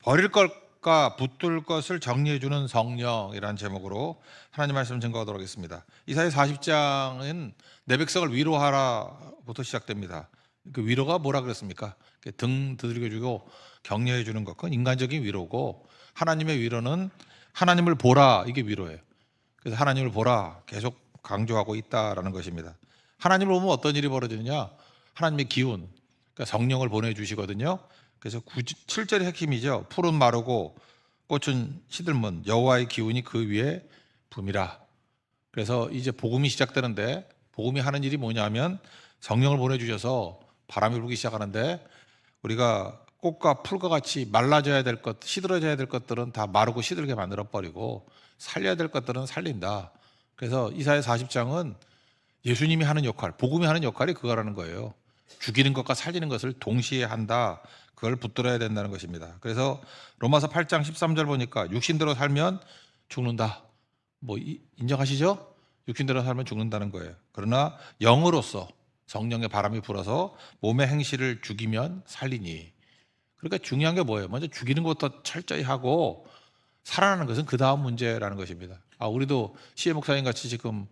버릴 것과 붙들 것을 정리해 주는 성령이라는 제목으로 하나님 말씀 증거하도록 하겠습니다. 이사야 40장은 내 백성을 위로하라부터 시작됩니다. 그 위로가 뭐라 그랬습니까? 등 두드려 주고 격려해 주는 것, 그건 인간적인 위로고, 하나님의 위로는 하나님을 보라, 이게 위로예요. 그래서 하나님을 보라 계속 강조하고 있다라는 것입니다. 하나님을 보면 어떤 일이 벌어지느냐? 하나님의 기운, 그러니까 성령을 보내주시거든요. 그래서 7절의 핵심이죠. 풀은 마르고 꽃은 시들면 여호와의 기운이 그 위에 붐이라. 그래서 이제 복음이 시작되는데, 복음이 하는 일이 뭐냐면 성령을 보내주셔서 바람이 불기 시작하는데, 우리가 꽃과 풀과 같이 말라져야 될 것, 시들어져야 될 것들은 다 마르고 시들게 만들어 버리고, 살려야 될 것들은 살린다. 그래서 이사야 40장은 예수님이 하는 역할, 복음이 하는 역할이 그거라는 거예요. 죽이는 것과 살리는 것을 동시에 한다. 그걸 붙들어야 된다는 것입니다. 그래서 로마서 8장 13절 보니까 육신대로 살면 죽는다. 뭐 인정하시죠? 육신대로 살면 죽는다는 거예요. 그러나 영으로서 성령의 바람이 불어서 몸의 행실을 죽이면 살리니. 그러니까 중요한 게 뭐예요? 먼저 죽이는 것부터 철저히 하고 살아나는 것은 그 다음 문제라는 것입니다. 우리도 시혜 목사님 같이 지금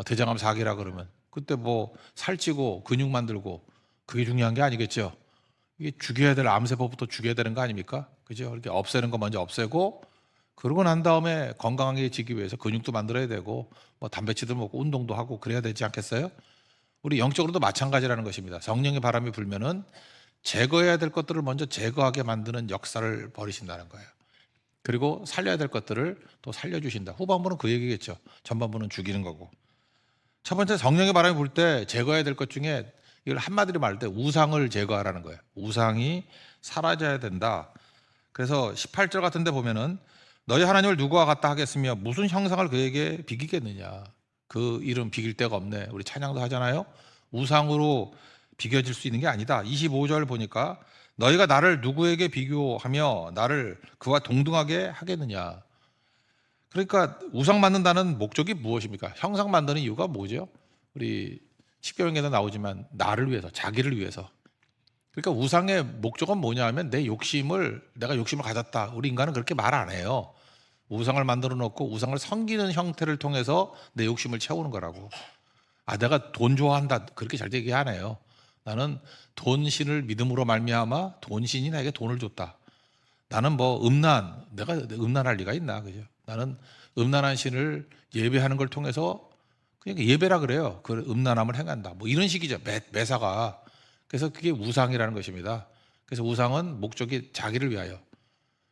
대장암 4기라 그러면 그때 뭐 살찌고 근육 만들고 그게 중요한 게 아니겠죠. 이게 죽여야 될 암세포부터 죽여야 되는 거 아닙니까? 그죠? 이렇게 없애는 거 먼저 없애고, 그러고 난 다음에 건강해지기 위해서 근육도 만들어야 되고, 뭐 단백질도 먹고 운동도 하고 그래야 되지 않겠어요? 우리 영적으로도 마찬가지라는 것입니다. 성령의 바람이 불면은 제거해야 될 것들을 먼저 제거하게 만드는 역사를 벌이신다는 거예요. 그리고 살려야 될 것들을 또 살려주신다. 후반부는 그 얘기겠죠. 전반부는 죽이는 거고. 첫 번째, 성령의 바람이 불 때 제거해야 될 것 중에, 이걸 한마디로 말할 때 우상을 제거하라는 거예요. 우상이 사라져야 된다. 그래서 18절 같은 데 보면은 너희 하나님을 누구와 같다 하겠으며 무슨 형상을 그에게 비기겠느냐. 그 이름 비길 데가 없네. 우리 찬양도 하잖아요. 우상으로 비겨질 수 있는 게 아니다. 25절 보니까 너희가 나를 누구에게 비교하며 나를 그와 동등하게 하겠느냐. 그러니까 우상 만든다는 목적이 무엇입니까? 형상 만드는 이유가 뭐죠? 우리 십계명에도 나오지만 나를 위해서, 자기를 위해서. 그러니까 우상의 목적은 뭐냐 하면 내가 욕심을 가졌다. 우리 인간은 그렇게 말 안 해요. 우상을 만들어 놓고 우상을 섬기는 형태를 통해서 내 욕심을 채우는 거라고. 내가 돈 좋아한다. 그렇게 잘 얘기 안 해요. 나는 돈신을 믿음으로 말미암아 돈신이 나에게 돈을 줬다. 나는 내가 음란할 리가 있나, 그죠? 나는 음란한 신을 예배하는 걸 통해서 그냥 예배라 그래요. 그 음란함을 행한다. 뭐 이런 식이죠. 매사가. 그래서 그게 우상이라는 것입니다. 그래서 우상은 목적이 자기를 위하여.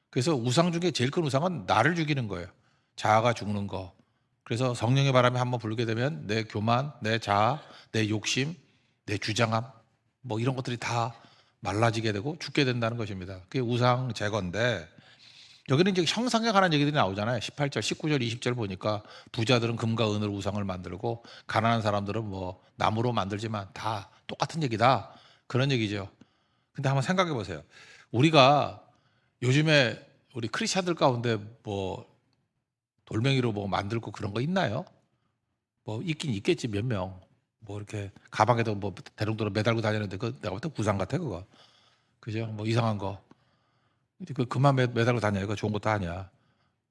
그래서 우상 중에 제일 큰 우상은 나를 죽이는 거예요. 자아가 죽는 거. 그래서 성령의 바람이 한번 불게 되면 내 교만, 내 자아, 내 욕심, 내 주장함, 뭐 이런 것들이 다 말라지게 되고 죽게 된다는 것입니다. 그게 우상 제거인데, 여기는 이제 형상에 관한 얘기들이 나오잖아요. 18절, 19절, 20절 보니까 부자들은 금과 은으로 우상을 만들고 가난한 사람들은 뭐 나무로 만들지만 다 똑같은 얘기다. 그런 얘기죠. 근데 한번 생각해 보세요. 우리가 요즘에 우리 크리스찬들 가운데 뭐 돌멩이로 뭐 만들고 그런 거 있나요? 뭐 있긴 있겠지, 몇 명. 뭐 이렇게 가방에도 뭐 대롱대롱 매달고 다니는데 그 내가 볼 때 구상 같아 그거. 그죠? 뭐 이상한 거. 그만 매달고 다녀요. 그거 좋은 것도 아니야.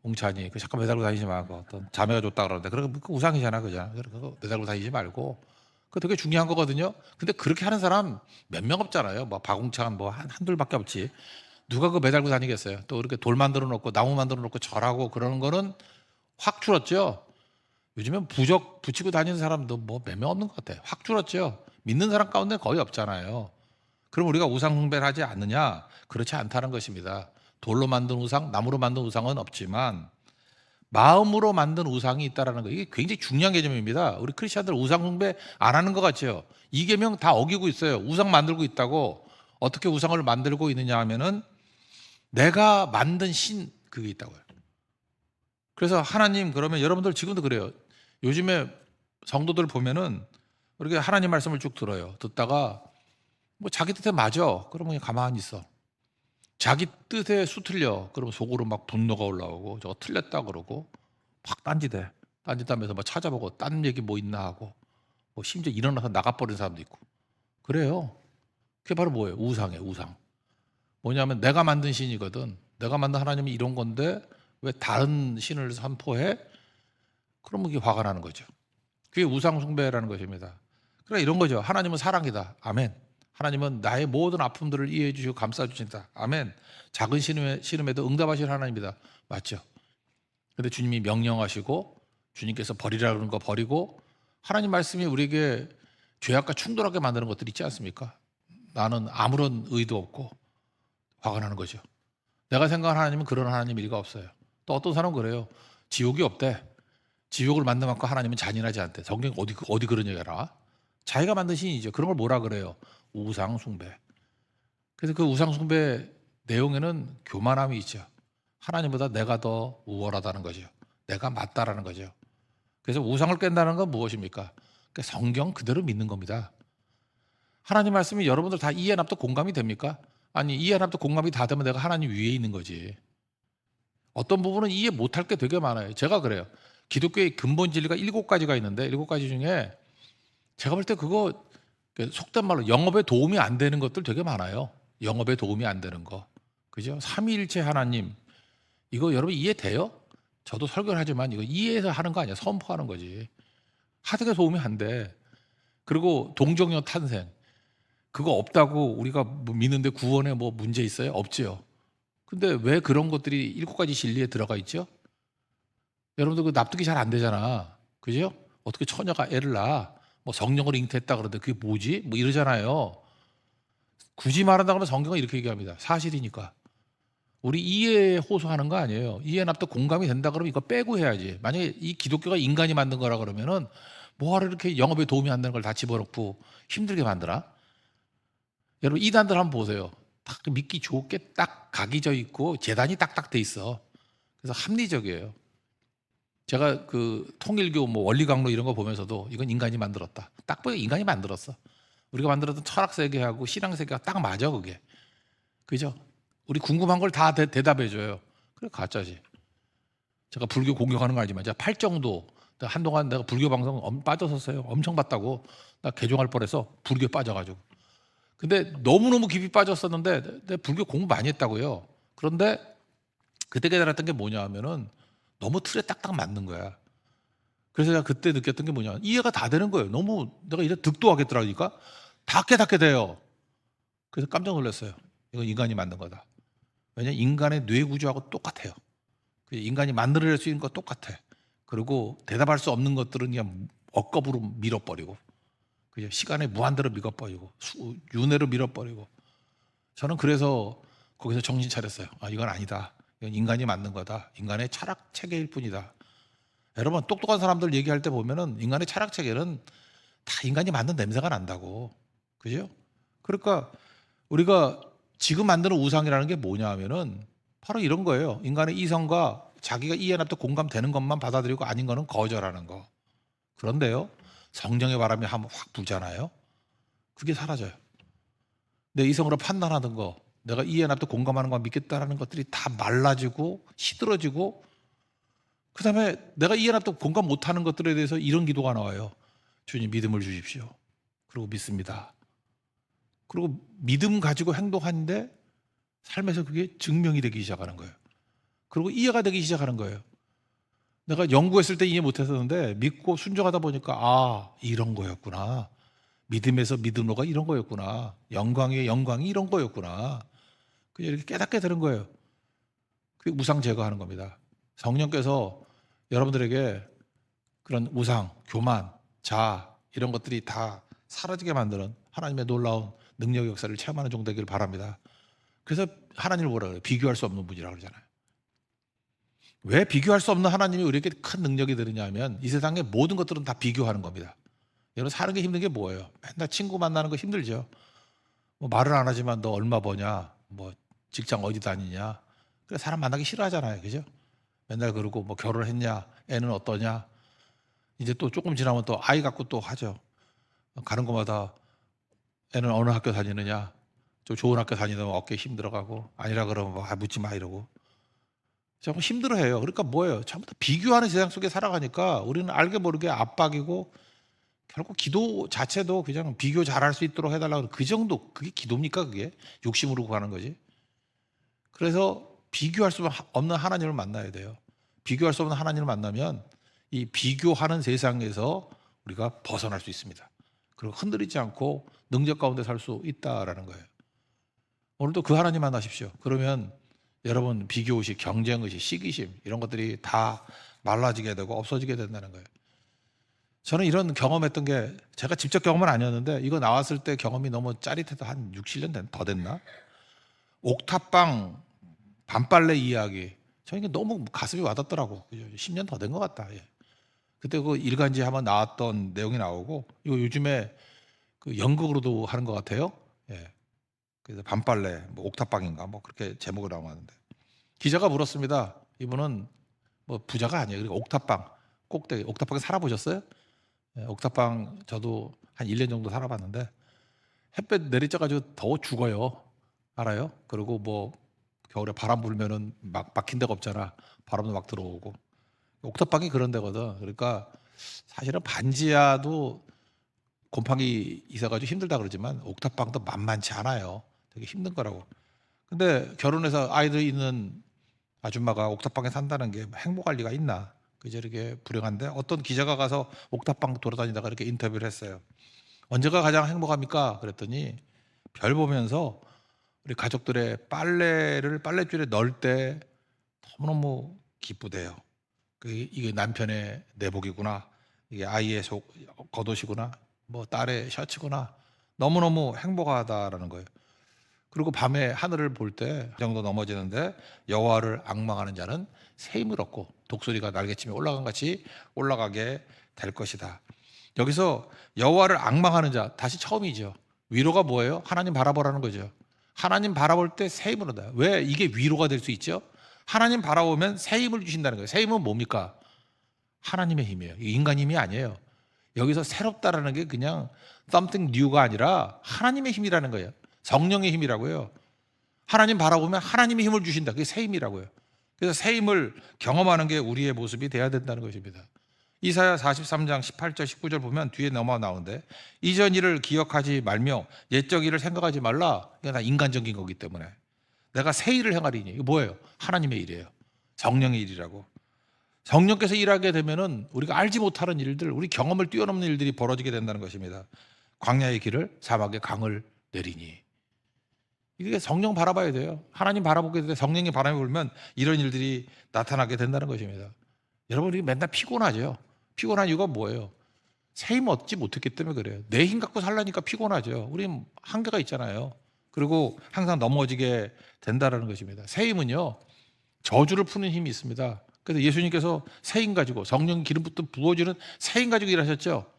웅찬이 그 잠깐 매달고 다니지 마. 그 어떤 자매가 줬다 그러는데 그 우상이잖아, 그죠? 그거 매달고 다니지 말고. 그거 되게 중요한 거거든요. 근데 그렇게 하는 사람 몇 명 없잖아요. 뭐 박웅찬 뭐 한둘밖에 없지. 누가 그거 매달고 다니겠어요? 또 이렇게 돌 만들어 놓고 나무 만들어 놓고 절하고 그러는 거는 확 줄었죠. 요즘엔 부적 붙이고 다니는 사람도 뭐 몇 명 없는 것 같아요. 확 줄었죠. 믿는 사람 가운데 거의 없잖아요. 그럼 우리가 우상 숭배를 하지 않느냐? 그렇지 않다는 것입니다. 돌로 만든 우상, 나무로 만든 우상은 없지만 마음으로 만든 우상이 있다라는 거, 이게 굉장히 중요한 개념입니다. 우리 크리스천들 우상 숭배 안 하는 것 같죠. 이 계명 다 어기고 있어요. 우상 만들고 있다고. 어떻게 우상을 만들고 있느냐 하면은 내가 만든 신, 그게 있다고요. 그래서 하나님, 그러면 여러분들 지금도 그래요. 요즘에 성도들 보면은 이렇게 하나님 말씀을 쭉 들어요. 듣다가 뭐 자기 뜻에 맞아. 그러면 그냥 가만히 있어. 자기 뜻에 수틀려. 그러면 속으로 막 분노가 올라오고 저거 틀렸다 그러고 막 딴지대. 딴짓하면서 막 찾아보고 딴 얘기 뭐 있나 하고, 뭐 심지어 일어나서 나가버린 사람도 있고. 그래요. 그게 바로 뭐예요? 우상이에요, 우상. 뭐냐면 내가 만든 신이거든. 내가 만든 하나님이 이런 건데 왜 다른 신을 선포해? 그러면 이게 화가 나는 거죠. 그게 우상 숭배라는 것입니다. 그러니까 이런 거죠. 하나님은 사랑이다. 아멘. 하나님은 나의 모든 아픔들을 이해해 주시고 감싸 주신다. 아멘. 작은 신음에도 응답하실 하나님이다. 맞죠? 근데 주님이 명령하시고 주님께서 버리라 그러는 거 버리고 하나님 말씀이 우리에게 죄악과 충돌하게 만드는 것들이 있지 않습니까? 나는 아무런 의도 없고 화가 나는 거죠. 내가 생각하는 하나님은 그런 하나님일 리가 없어요. 또 어떤 사람은 그래요. 지옥이 없대. 지옥을 만들어놓고 하나님은 잔인하지 않대. 성경 어디 그런 얘기하나? 자기가 만든 신이죠. 그런 걸 뭐라 그래요? 우상 숭배. 그래서 그 우상 숭배 내용에는 교만함이 있죠. 하나님보다 내가 더 우월하다는 거죠. 내가 맞다라는 거죠. 그래서 우상을 깬다는 건 무엇입니까? 그러니까 성경 그대로 믿는 겁니다. 하나님 말씀이 여러분들 다 이해 납득 공감이 됩니까? 아니 이해 납득 공감이 다 되면 내가 하나님 위에 있는 거지. 어떤 부분은 이해 못할 게 되게 많아요. 제가 그래요. 기독교의 근본 진리가 7가지가 있는데 7가지 중에 제가 볼 때 그거 속된 말로 영업에 도움이 안 되는 것들 되게 많아요. 영업에 도움이 안 되는 거. 그죠? 삼위일체 하나님. 이거 여러분 이해돼요? 저도 설교를 하지만 이거 이해해서 하는 거 아니야. 선포하는 거지. 하드게 도움이 안 돼. 그리고 동정녀 탄생. 그거 없다고 우리가 뭐 믿는데 구원에 뭐 문제 있어요? 없지요. 근데 왜 그런 것들이 7가지 진리에 들어가 있죠? 여러분들 그 납득이 잘 안 되잖아. 그죠? 어떻게 처녀가 애를 낳아? 뭐 성령을 잉태했다 그러는데 그게 뭐지? 뭐 이러잖아요. 굳이 말한다 그러면 성경은 이렇게 얘기합니다. 사실이니까. 우리 이해에 호소하는 거 아니에요. 이해 납득 공감이 된다 그러면 이거 빼고 해야지. 만약에 이 기독교가 인간이 만든 거라 그러면은 뭐하러 이렇게 영업에 도움이 안 되는 걸 다 집어넣고 힘들게 만드나? 여러분 이단들 한번 보세요. 딱 믿기 좋게 딱 각이 져 있고 재단이 딱딱 돼 있어. 그래서 합리적이에요. 제가 그 통일교 뭐 원리 강로 이런 거 보면서도 이건 인간이 만들었다. 딱 보니까 인간이 만들었어. 우리가 만들었던 철학 세계하고 신앙 세계가 딱 맞아 그게. 그죠? 우리 궁금한 걸 다 대답해 줘요. 그래 가짜지. 제가 불교 공격하는 거 알지만 제가 팔정도 한동안 내가 불교 방송 빠졌었어요. 엄청 봤다고. 나 개종할 뻔해서 불교에 빠져가지고. 근데 너무너무 깊이 빠졌었는데 내가 불교 공부 많이 했다고요. 그런데 그때 깨달았던 게 뭐냐 하면은 너무 틀에 딱딱 맞는 거야. 그래서 제가 그때 느꼈던 게 뭐냐. 이해가 다 되는 거예요. 너무 내가 이래 득도 하겠더라니까. 다 깨닫게 돼요. 그래서 깜짝 놀랐어요. 이건 인간이 만든 거다. 왜냐 인간의 뇌 구조하고 똑같아요. 인간이 만들어낼 수 있는 거 똑같아. 그리고 대답할 수 없는 것들은 그냥 억겁으로 밀어버리고 그죠? 시간에 무한대로 밀어버리고 윤회로 밀어버리고 저는 그래서 거기서 정신 차렸어요. 아 이건 아니다. 이건 인간이 만든 거다. 인간의 철학 체계일 뿐이다. 여러분 똑똑한 사람들 얘기할 때 보면은 인간의 철학 체계는 다 인간이 만든 냄새가 난다고. 그죠? 그러니까 우리가 지금 만드는 우상이라는 게 뭐냐 하면은 바로 이런 거예요. 인간의 이성과 자기가 이해 납득 공감되는 것만 받아들이고 아닌 거는 거절하는 거. 그런데요. 성령의 바람이 한번 확 불잖아요. 그게 사라져요. 내 이성으로 판단하는 거, 내가 이해 납득 공감하는 거 믿겠다라는 것들이 다 말라지고 시들어지고 그다음에 내가 이해 납득 공감 못하는 것들에 대해서 이런 기도가 나와요. 주님 믿음을 주십시오. 그리고 믿습니다. 그리고 믿음 가지고 행동하는데 삶에서 그게 증명이 되기 시작하는 거예요. 그리고 이해가 되기 시작하는 거예요. 내가 연구했을 때 이해 못했었는데 믿고 순종하다 보니까 아 이런 거였구나. 믿음에서 믿음으로가 이런 거였구나. 영광의 영광이 이런 거였구나. 그냥 이렇게 깨닫게 되는 거예요. 그게 우상 제거하는 겁니다. 성령께서 여러분들에게 그런 우상, 교만, 자아 이런 것들이 다 사라지게 만드는 하나님의 놀라운 능력 역사를 체험하는 종 되기를 바랍니다. 그래서 하나님을 뭐라 그래요? 비교할 수 없는 분이라고 그러잖아요. 왜 비교할 수 없는 하나님이 우리에게 큰 능력이 되느냐면 이 세상의 모든 것들은 다 비교하는 겁니다. 여러분 사는 게 힘든 게 뭐예요? 맨날 친구 만나는 거 힘들죠. 뭐 말을 안 하지만 너 얼마 버냐? 뭐 직장 어디 다니냐? 그래 사람 만나기 싫어하잖아요, 그죠? 맨날 그러고 뭐 결혼했냐? 애는 어떠냐? 이제 또 조금 지나면 또 아이 갖고 또 하죠. 가는 곳마다 애는 어느 학교 다니느냐? 좀 좋은 학교 다니면 어깨 힘들어가고 아니라 그러면 뭐 묻지 마 이러고. 정말 힘들어해요. 그러니까 뭐예요? 전부 다 비교하는 세상 속에 살아가니까 우리는 알게 모르게 압박이고 결국 기도 자체도 그냥 비교 잘할 수 있도록 해달라고 그 정도 그게 기도입니까 그게? 욕심으로 구하는 거지. 그래서 비교할 수 없는 하나님을 만나야 돼요. 비교할 수 없는 하나님을 만나면 이 비교하는 세상에서 우리가 벗어날 수 있습니다. 그리고 흔들리지 않고 능력 가운데 살 수 있다라는 거예요. 오늘도 그 하나님 만나십시오. 그러면 여러분 비교의식, 경쟁의식, 시기심 이런 것들이 다 말라지게 되고 없어지게 된다는 거예요. 저는 이런 경험했던 게 제가 직접 경험은 아니었는데 이거 나왔을 때 경험이 너무 짜릿해서 한 6, 7년 더 됐나? 옥탑방 반빨래 이야기. 저는 너무 가슴이 와닿더라고. 10년 더 된 것 같다. 예. 그때 그 일간지에 한번 나왔던 내용이 나오고 이거 요즘에 그 연극으로도 하는 것 같아요. 예. 그래서 반빨래, 뭐 옥탑방인가 뭐 그렇게 제목을 나왔는데 기자가 물었습니다. 이분은 뭐 부자가 아니에요. 그리고 옥탑방 꼭대기 옥탑방에 살아보셨어요? 예, 옥탑방 저도 한 1년 정도 살아봤는데 햇볕 내리쬐가지고 더워 죽어요. 알아요? 그리고 뭐 겨울에 바람 불면은 막 막힌 데가 없잖아. 바람도 막 들어오고. 옥탑방이 그런 데거든. 그러니까 사실은 반지하도 곰팡이 있어가지고 힘들다 그러지만 옥탑방도 만만치 않아요. 되게 힘든 거라고. 근데 결혼해서 아이들 있는 아줌마가 옥탑방에 산다는 게 행복할 리가 있나? 그저 이렇게 불행한데 어떤 기자가 가서 옥탑방 돌아다니다가 이렇게 인터뷰를 했어요. 언제가 가장 행복합니까? 그랬더니 별 보면서 우리 가족들의 빨래를 빨랫줄에 넣을 때 너무너무 기쁘대요. 이게 남편의 내복이구나. 이게 아이의 겉옷이구나. 뭐 딸의 셔츠구나. 너무너무 행복하다라는 거예요. 그리고 밤에 하늘을 볼 때 정도 넘어지는데 여호와를 앙망하는 자는 새 힘을 얻고 독수리가 날개치며 올라간 같이 올라가게 될 것이다. 여기서 여호와를 앙망하는 자 다시 처음이죠. 위로가 뭐예요? 하나님 바라보라는 거죠. 하나님 바라볼 때 새 힘을 얻어요. 왜 이게 위로가 될 수 있죠? 하나님 바라보면 새 힘을 주신다는 거예요. 새 힘은 뭡니까? 하나님의 힘이에요. 인간 힘이 아니에요. 여기서 새롭다라는 게 그냥 something new가 아니라 하나님의 힘이라는 거예요. 성령의 힘이라고요. 하나님 바라보면 하나님의 힘을 주신다. 그게 새 힘이라고요. 그래서 새 힘을 경험하는 게 우리의 모습이 돼야 된다는 것입니다. 이사야 43장 18절 19절 보면 뒤에 넘어 나오는데 이전 일을 기억하지 말며 옛적 일을 생각하지 말라. 이게 다 인간적인 거기 때문에 내가 새 일을 행하리니 이게 뭐예요? 하나님의 일이에요. 성령의 일이라고. 성령께서 일하게 되면은 우리가 알지 못하는 일들, 우리 경험을 뛰어넘는 일들이 벌어지게 된다는 것입니다. 광야의 길을 사막에 강을 내리니. 이게 성령 바라봐야 돼요. 하나님 바라보게 돼 성령의 바람이 불면 이런 일들이 나타나게 된다는 것입니다. 여러분 우리 맨날 피곤하죠. 피곤한 이유가 뭐예요? 새 힘 얻지 못했기 때문에 그래요. 내 힘 갖고 살라니까 피곤하죠. 우리 한계가 있잖아요. 그리고 항상 넘어지게 된다는 것입니다. 새 힘은요 저주를 푸는 힘이 있습니다. 그래서 예수님께서 새 힘 가지고 성령 기름부터 부어주는 새 힘 가지고 일하셨죠.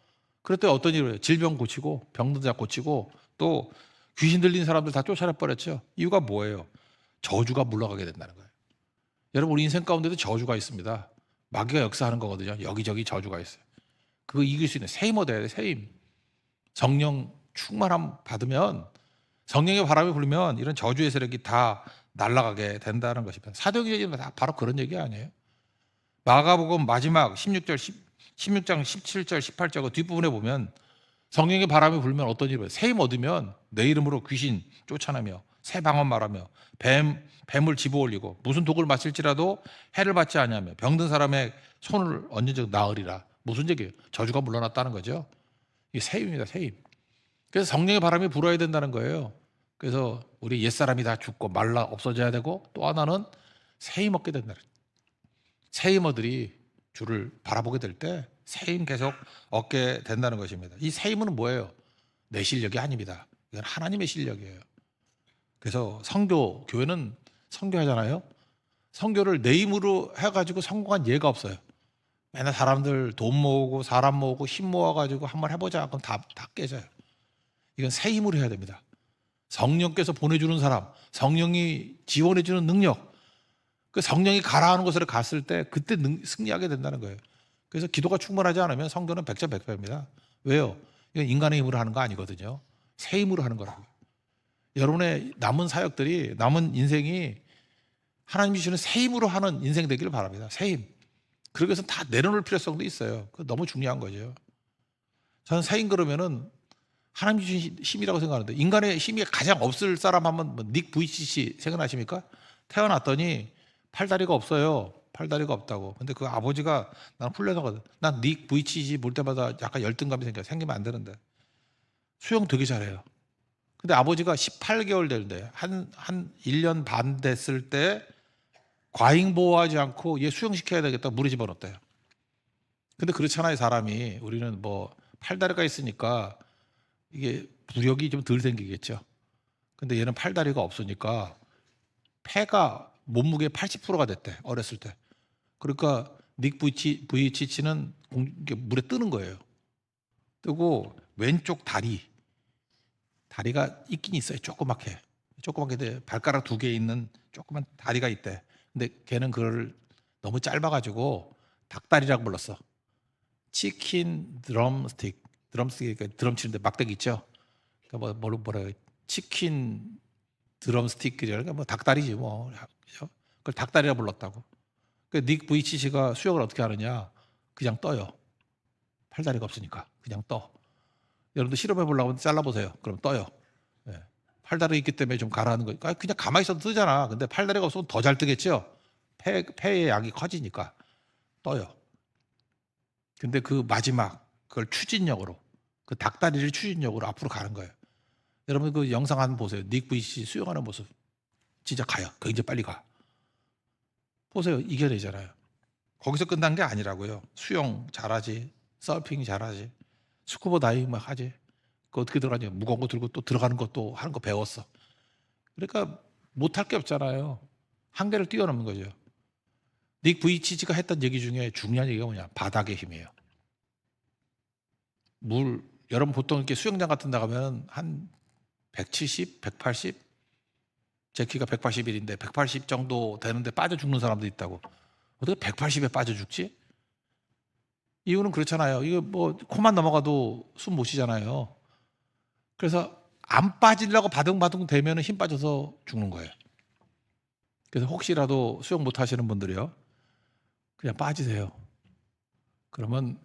그랬더니 어떤 일을 해요? 질병 고치고 병든 자 고치고 또 귀신 들린 사람들 다 쫓아내 버렸죠. 이유가 뭐예요? 저주가 물러가게 된다는 거예요. 여러분 우리 인생 가운데도 저주가 있습니다. 마귀가 역사하는 거거든요. 여기저기 저주가 있어요. 그거 이길 수 있는 새 힘 얻어야 돼. 새 힘. 성령 충만함 받으면 성령의 바람이 불면 이런 저주의 세력이 다 날아가게 된다는 것입니다. 사도행전이 다 바로 그런 얘기 아니에요? 마가복음 마지막 16장 17절 18절 그 뒷부분에 보면 성령의 바람이 불면 어떤 일이 새 힘 얻으면 내 이름으로 귀신 쫓아내며 새 방언 말하며 뱀을 집어올리고 무슨 독을 마실지라도 해를 받지 아니하며 병든 사람의 손을 얹은 적 나으리라. 무슨 얘기예요? 저주가 물러났다는 거죠. 이게 새 힘입니다. 새 힘. 그래서 성령의 바람이 불어야 된다는 거예요. 그래서 우리 옛사람이 다 죽고 말라 없어져야 되고 또 하나는 새 힘 얻게 된다. 새 힘어들이 주를 바라보게 될 때 새 힘 계속 얻게 된다는 것입니다. 이 새 힘은 뭐예요? 내 실력이 아닙니다. 이건 하나님의 실력이에요. 그래서 성교, 교회는 성교하잖아요. 성교를 내 힘으로 해가지고 성공한 예가 없어요. 맨날 사람들 돈 모으고 사람 모으고 힘 모아가지고 한번 해보자. 그럼 다 깨져요. 이건 새 힘으로 해야 됩니다. 성령께서 보내주는 사람, 성령이 지원해주는 능력, 그 성령이 가라하는 곳으로 갔을 때 그때 승리하게 된다는 거예요. 그래서 기도가 충분하지 않으면 성교는 백전백패입니다. 왜요? 이건 인간의 힘으로 하는 거 아니거든요. 새 힘으로 하는 거라고요. 여러분의 남은 사역들이 남은 인생이 하나님이 주시는 새 힘으로 하는 인생 되기를 바랍니다. 새 힘. 그러기 위해서 다 내려놓을 필요성도 있어요. 그거 너무 중요한 거죠. 저는 새 힘 그러면은 하나님이 주신 힘이라고 생각하는데 인간의 힘이 가장 없을 사람 하면 닉 부이치치 생각나십니까? 태어났더니 팔다리가 없어요. 팔다리가 없다고. 근데 그 아버지가 난 훈련하거든. 난 닉 부이치지 볼 때마다 약간 열등감이 생기면 안 되는데. 수영 되게 잘해요. 근데 아버지가 18개월 되는데 한 1년 반 됐을 때 과잉 보호하지 않고 얘 수영시켜야 되겠다 물에 집어넣었대요. 근데 그렇잖아요, 사람이. 우리는 뭐 팔다리가 있으니까 이게 부력이 좀 덜 생기겠죠. 근데 얘는 팔다리가 없으니까 폐가 몸무게 80%가 됐대, 어렸을 때. 그러니까 닉 부이치치는 물에 뜨는 거예요. 뜨고 왼쪽 다리가 있긴 있어요. 조그맣게 발가락 2개 있는 조그만 다리가 있대. 근데 걔는 그걸 너무 짧아가지고 닭다리라고 불렀어. 치킨 드럼스틱 그러니까 드럼 치는데 막대기 있죠. 그러니까 뭐라 치킨 드럼스틱 그러니까 뭐 닭다리지 뭐. 그죠? 그걸 닭다리라 불렀다고. 닉 부이치치가 수영을 어떻게 하느냐? 그냥 떠요. 팔다리가 없으니까 그냥 떠. 여러분도 실험해 보려고 하면 잘라보세요. 그럼 떠요. 예. 팔다리 있기 때문에 좀 가라앉는 거. 그냥 가만히 있어도 뜨잖아. 근데 팔다리가 없으면 더 잘 뜨겠죠. 폐의 양이 커지니까 떠요. 근데 그 마지막 그걸 추진력으로 그 닭다리를 추진력으로 앞으로 가는 거예요. 여러분 그 영상 한번 보세요. 닉 부이치 수영하는 모습 진짜 가요. 굉장히 빨리 가. 보세요. 이겨내잖아요. 거기서 끝난 게 아니라고요. 수영 잘하지, 서핑 잘하지, 스쿠버 다이빙 막 하지. 그 어떻게 들어가냐? 무거운 거 들고 또 들어가는 것도 하는 거 배웠어. 그러니까 못할 게 없잖아요. 한계를 뛰어넘는 거죠. 닉 부이치치가 했던 얘기 중에 중요한 얘기가 뭐냐? 바닥의 힘이에요. 여러분 보통 이렇게 수영장 같은 데 가면 한 170, 180? 제 키가 181인데 180 정도 되는데 빠져 죽는 사람도 있다고. 어떻게 180에 빠져 죽지? 이유는 그렇잖아요. 이거 뭐 코만 넘어가도 숨 못 쉬잖아요. 그래서 안 빠지려고 바둥바둥 되면 힘 빠져서 죽는 거예요. 그래서 혹시라도 수영 못 하시는 분들이요. 그냥 빠지세요. 그러면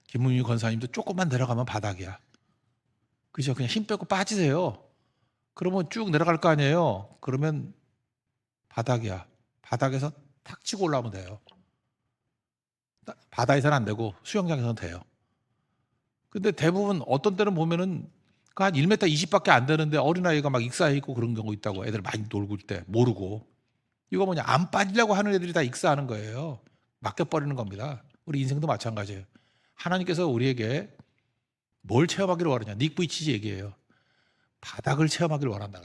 김문희 권사님도 조금만 내려가면 바닥이야. 그죠? 그냥 힘 빼고 빠지세요. 그러면 쭉 내려갈 거 아니에요. 그러면 바닥이야. 바닥에서 탁 치고 올라오면 돼요. 바다에서는 안 되고 수영장에서는 돼요. 근데 대부분 어떤 때는 보면은 한 1m 20밖에 안 되는데 어린아이가 막 익사해 있고 그런 경우 있다고. 애들 많이 놀고 있을 때 모르고. 이거 뭐냐, 안 빠지려고 하는 애들이 다 익사하는 거예요. 맡겨버리는 겁니다. 우리 인생도 마찬가지예요. 하나님께서 우리에게 뭘 체험하기를 원하냐. 닉 부이치치 얘기해요. 바닥을 체험하기를 원한다.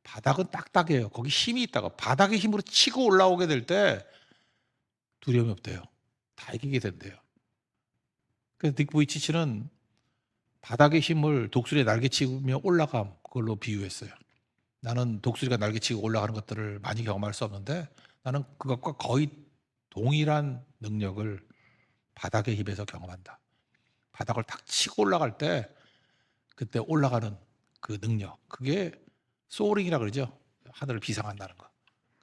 바닥은 딱딱해요. 거기 힘이 있다가 바닥의 힘으로 치고 올라오게 될 때 두려움이 없대요. 다 이기게 된대요. 그래서 닉 부이치치는 바닥의 힘을 독수리의 날개치며 올라감, 그걸로 비유했어요. 나는 독수리가 날개치고 올라가는 것들을 많이 경험할 수 없는데 나는 그것과 거의 동일한 능력을 바닥의 힘에서 경험한다. 바닥을 탁 치고 올라갈 때 그때 올라가는 그 능력, 그게 소어링이라 그러죠. 하늘을 비상한다는 거.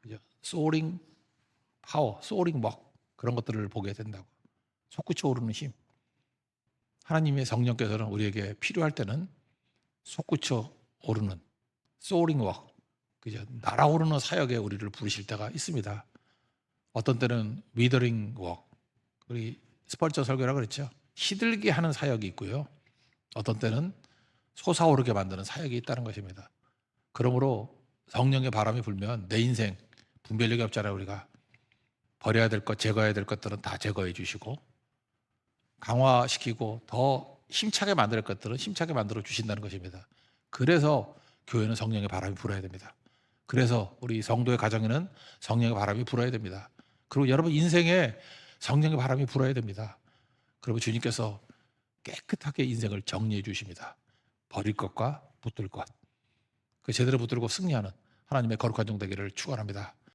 그죠? 소어링 파워, 소어링 웍, 그런 것들을 보게 된다고. 솟구쳐 오르는 힘. 하나님의 성령께서는 우리에게 필요할 때는 솟구쳐 오르는 소어링 웍, 그죠? 날아오르는 사역에 우리를 부르실 때가 있습니다. 어떤 때는 위더링 웍, 우리 스펄전 설교라고 그랬죠. 시들게 하는 사역이 있고요. 어떤 때는 솟아오르게 만드는 사역이 있다는 것입니다. 그러므로 성령의 바람이 불면 내 인생 분별력이 없잖아요. 우리가 버려야 될 것, 제거해야 될 것들은 다 제거해 주시고 강화시키고 더 힘차게 만들 것들은 힘차게 만들어 주신다는 것입니다. 그래서 교회는 성령의 바람이 불어야 됩니다. 그래서 우리 성도의 가정에는 성령의 바람이 불어야 됩니다. 그리고 여러분 인생에 성령의 바람이 불어야 됩니다. 그리고 주님께서 깨끗하게 인생을 정리해 주십니다. 버릴 것과 붙들 것. 그 제대로 붙들고 승리하는 하나님의 거룩한 종 되기를 축원합니다.